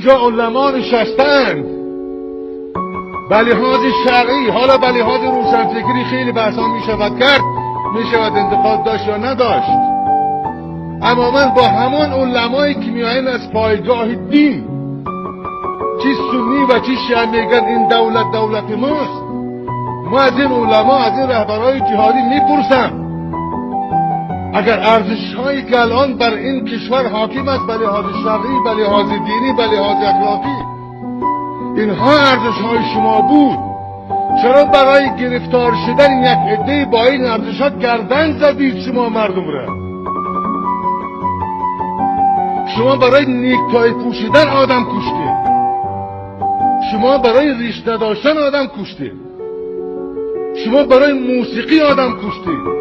اینجا علما نشستند، به لحاظ شرعی، حالا به لحاظ روشنفکری خیلی بحثا می شود کرد، می شود انتقاد داشت یا نداشت، اما من با همون علمایی که میایین از پایگاه دین، چی سنی و چی شیعه میگن این دولت ماست، ما از این علما، از این رهبرهای جهادی میپرسم اگر ارزش هایی که الان بر این کشور حاکم است، به لحاظ شرعی، به لحاظ دینی، به لحاظ اخلاقی، اینها ارزش های شما بود، چرا برای گرفتار شدن یک عده با این ارزش ها گردن زدید شما مردم را؟ شما برای نیکتای پوشیدن آدم کشتید، شما برای ریش نداشتن آدم کشتید، شما برای موسیقی آدم کشتید،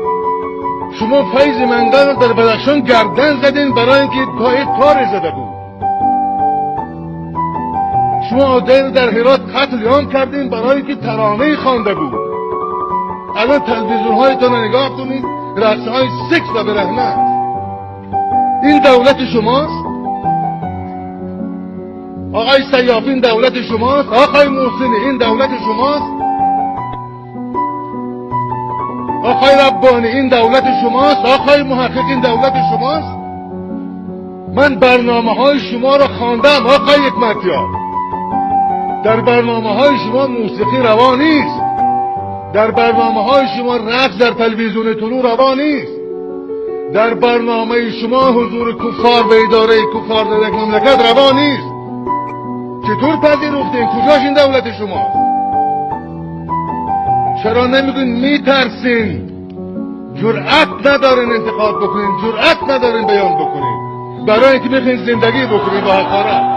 شما فیض منگل رو در بدخشان گردن زدین برای اینکه پای تار زده بود، شما آدم در هرات قتل عام کردین برای اینکه ترانه خوانده بود. الان تلویزیون هایتون رو نگاه کنید، رقص های سکس و برهنه است. این دولت شماست؟ آقای سیافی این دولت شماست؟ آقای محسنی این دولت شماست؟ آقای ربانی این دولت شماست؟ آقای محقق این دولت شماست؟ من برنامه های شما را خواندم آقای حکمتیار. در برنامه های شما موسیقی روا نیست، در برنامه های شما رقص در تلویزیون طلوع روا نیست، در برنامه شما حضور کفار به اداره کفار در یک مملکت روا نیست. چطور پذیرفتین؟ کجاش این دولت شماست؟ چرا نمیگین میترسین؟ جرأت ندارین انتقاد بکنین، جرأت ندارین بیان بکنین، برای اینکه میخواین زندگی بکنین با حقارت.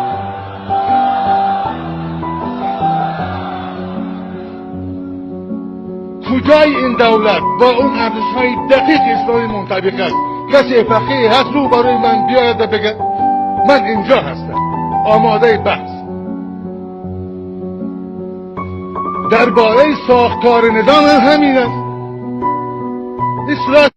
کجای این دولت با اون ارزش‌های دقیق اسلامی منطبق است؟ کسی فقیه هست رو برای من بیاید بگه من اینجا هستم آماده بحث درباره ساختار نظام همین است. اصلاح